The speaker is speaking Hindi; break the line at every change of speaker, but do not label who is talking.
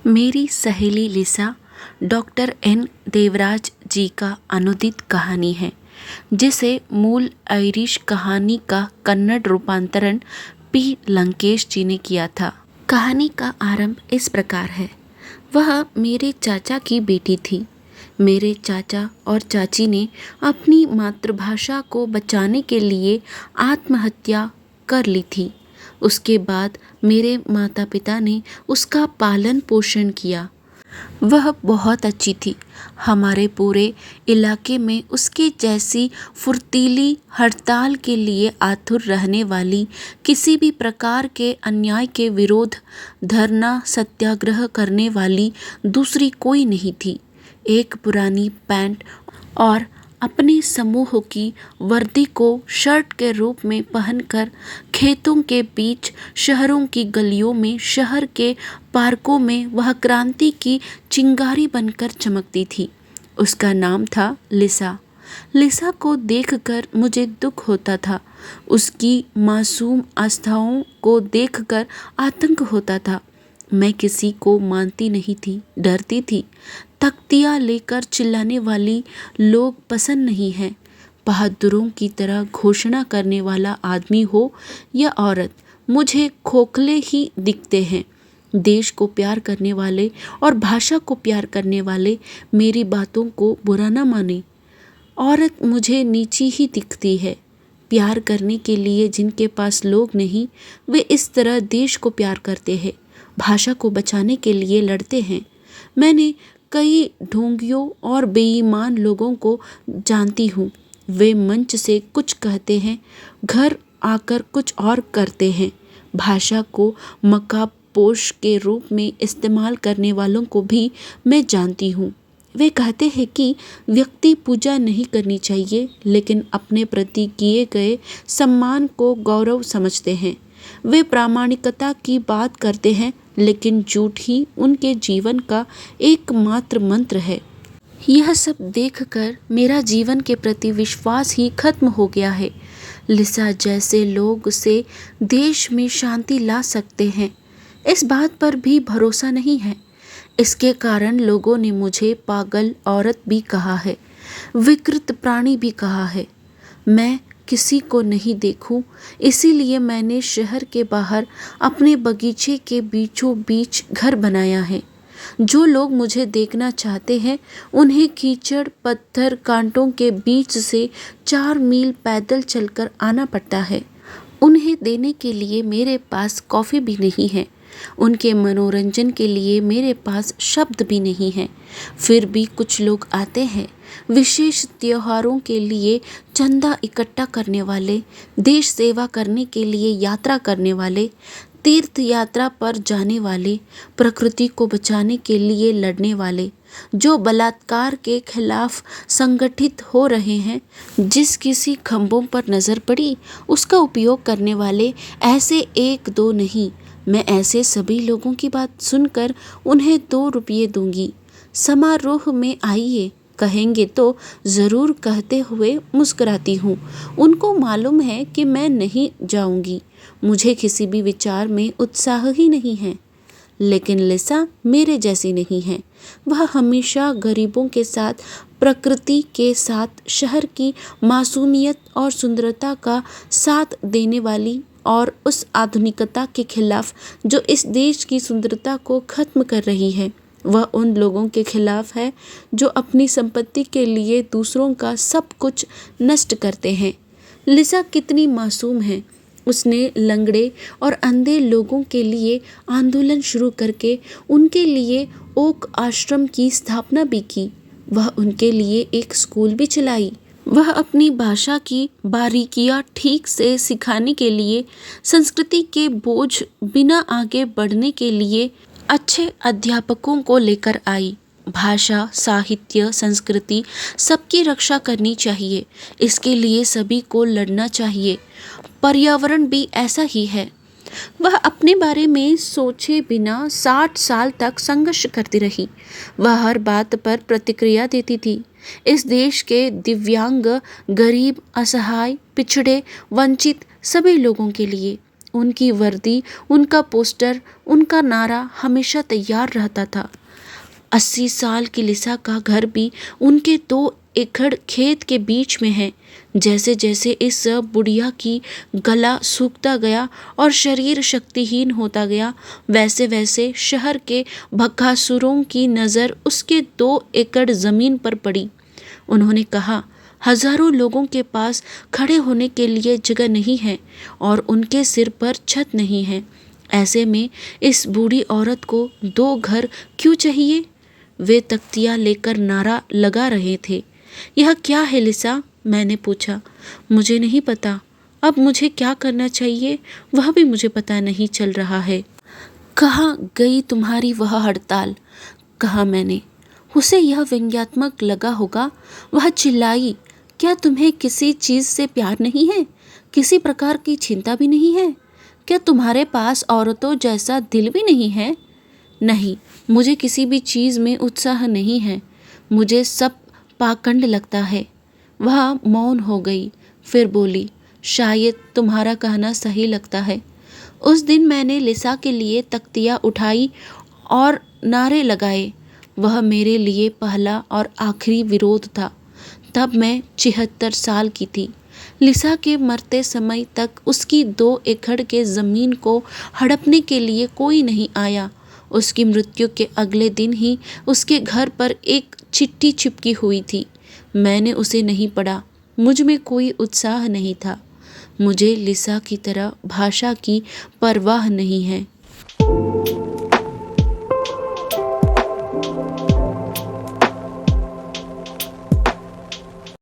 मेरी सहेली लिसा डॉक्टर एन देवराज जी का अनुदित कहानी है, जिसे मूल आयरिश कहानी का कन्नड़ रूपांतरण पी लंकेश जी ने किया था। कहानी का आरंभ इस प्रकार है। वह मेरे चाचा की बेटी थी। मेरे चाचा और चाची ने अपनी मातृभाषा को बचाने के लिए आत्महत्या कर ली थी। उसके बाद मेरे माता पिता ने उसका पालन पोषण किया। वह बहुत अच्छी थी। हमारे पूरे इलाके में उसके जैसी फुर्तीली, हड़ताल के लिए आतुर रहने वाली, किसी भी प्रकार के अन्याय के विरोध धरना सत्याग्रह करने वाली दूसरी कोई नहीं थी। एक पुरानी पैंट और अपने समूह की वर्दी को शर्ट के रूप में पहनकर खेतों के बीच, शहरों की गलियों में, शहर के पार्कों में वह क्रांति की चिंगारी बनकर चमकती थी। उसका नाम था लिसा। लिसा को देखकर मुझे दुख होता था। उसकी मासूम आस्थाओं को देखकर आतंक होता था। मैं किसी को मानती नहीं थी, डरती थी। तख्तियाँ लेकर चिल्लाने वाली लोग पसंद नहीं हैं। बहादुरों की तरह घोषणा करने वाला आदमी हो या औरत, मुझे खोखले ही दिखते हैं। देश को प्यार करने वाले और भाषा को प्यार करने वाले मेरी बातों को बुरा न माने। औरत मुझे नीची ही दिखती है। प्यार करने के लिए जिनके पास लोग नहीं, वे इस तरह देश को प्यार करते हैं, भाषा को बचाने के लिए लड़ते हैं। मैंने कई ढोंगियों और बेईमान लोगों को जानती हूँ। वे मंच से कुछ कहते हैं, घर आकर कुछ और करते हैं। भाषा को मकापोश के रूप में इस्तेमाल करने वालों को भी मैं जानती हूँ। वे कहते हैं कि व्यक्ति पूजा नहीं करनी चाहिए, लेकिन अपने प्रति किए गए सम्मान को गौरव समझते हैं। वे प्रामाणिकता की बात करते हैं, लेकिन झूठ ही उनके जीवन का एकमात्र मंत्र है। यह सब देखकर मेरा जीवन के प्रति विश्वास ही खत्म हो गया है। लिसा जैसे लोग से देश में शांति ला सकते हैं, इस बात पर भी भरोसा नहीं है। इसके कारण लोगों ने मुझे पागल औरत भी कहा है, विकृत प्राणी भी कहा है। मैं किसी को नहीं देखूं, इसीलिए मैंने शहर के बाहर अपने बगीचे के बीचों बीच घर बनाया है। जो लोग मुझे देखना चाहते हैं, उन्हें कीचड़, पत्थर, कांटों के बीच से 4 मील पैदल चलकर आना पड़ता है। उन्हें देने के लिए मेरे पास कॉफ़ी भी नहीं है। उनके मनोरंजन के लिए मेरे पास शब्द भी नहीं हैं। फिर भी कुछ लोग आते हैं। विशेष त्योहारों के लिए चंदा इकट्ठा करने वाले, देश सेवा करने के लिए यात्रा करने वाले, तीर्थ यात्रा पर जाने वाले, प्रकृति को बचाने के लिए लड़ने वाले, जो बलात्कार के खिलाफ संगठित हो रहे हैं। जिस किसी खंभों पर नज़र पड़ी, उसका उपयोग करने वाले, ऐसे 1-2 नहीं। मैं ऐसे सभी लोगों की बात सुनकर उन्हें 2 रुपये दूंगी। समारोह में आइए कहेंगे तो ज़रूर कहते हुए मुस्कुराती हूँ। उनको मालूम है कि मैं नहीं जाऊंगी। मुझे किसी भी विचार में उत्साह ही नहीं है। लेकिन लिसा मेरे जैसी नहीं है। वह हमेशा गरीबों के साथ, प्रकृति के साथ, शहर की मासूमियत और सुंदरता का साथ देने वाली, और उस आधुनिकता के खिलाफ जो इस देश की सुंदरता को खत्म कर रही है। वह उन लोगों के खिलाफ है जो अपनी संपत्ति के लिए दूसरों का सब कुछ नष्ट करते हैं। लिसा कितनी मासूम है। उसने लंगड़े और अंधे लोगों के लिए आंदोलन शुरू करके उनके लिए ओक आश्रम की स्थापना भी की। वह उनके लिए एक स्कूल भी चलाई। वह अपनी भाषा की बारीकियां ठीक से सिखाने के लिए, संस्कृति के बोझ बिना आगे बढ़ने के लिए अच्छे अध्यापकों को लेकर आई। भाषा, साहित्य, संस्कृति सबकी रक्षा करनी चाहिए। इसके लिए सभी को लड़ना चाहिए। पर्यावरण भी ऐसा ही है। वह अपने बारे में सोचे बिना 60 साल तक संघर्ष करती रही। वह हर बात पर प्रतिक्रिया देती थी। इस देश के दिव्यांग, गरीब, असहाय, पिछड़े, वंचित सभी लोगों के लिए उनकी वर्दी, उनका पोस्टर, उनका नारा हमेशा तैयार रहता था। 80 साल की लिसा का घर भी उनके 2 एकड़ खेत के बीच में है। जैसे जैसे इस बुढ़िया की गला सूखता गया और शरीर शक्तिहीन होता गया, वैसे वैसे शहर के बकासुरों की नज़र उसके 2 एकड़ ज़मीन पर पड़ी। उन्होंने कहा, हजारों लोगों के पास खड़े होने के लिए जगह नहीं है और उनके सिर पर छत नहीं है। ऐसे में इस बूढ़ी औरत को 2 घर क्यों चाहिए? वे तख्तियाँ लेकर नारा लगा रहे थे। यह क्या है लिसा? मैंने पूछा। मुझे नहीं पता। अब मुझे क्या करना चाहिए वह भी मुझे पता नहीं चल रहा है। कहाँ गई तुम्हारी वह हड़ताल? कहा मैंने। उसे यह व्यंग्यात्मक लगा होगा। वह चिल्लाई, क्या तुम्हें किसी चीज़ से प्यार नहीं है? किसी प्रकार की चिंता भी नहीं है? क्या तुम्हारे पास औरतों जैसा दिल भी नहीं है? नहीं, मुझे किसी भी चीज़ में उत्साह नहीं है। मुझे सब पाखंड लगता है। वह मौन हो गई, फिर बोली, शायद तुम्हारा कहना सही लगता है। उस दिन मैंने लिसा के लिए तख्तियाँ उठाई और नारे लगाए। वह मेरे लिए पहला और आखिरी विरोध था। तब मैं 76 साल की थी। लिसा के मरते समय तक उसकी 2 एकड़ के ज़मीन को हड़पने के लिए कोई नहीं आया। उसकी मृत्यु के अगले दिन ही उसके घर पर एक चिट्ठी चिपकी हुई थी। मैंने उसे नहीं पढ़ा। मुझ में कोई उत्साह नहीं था। मुझे लिसा की तरह भाषा की परवाह नहीं है।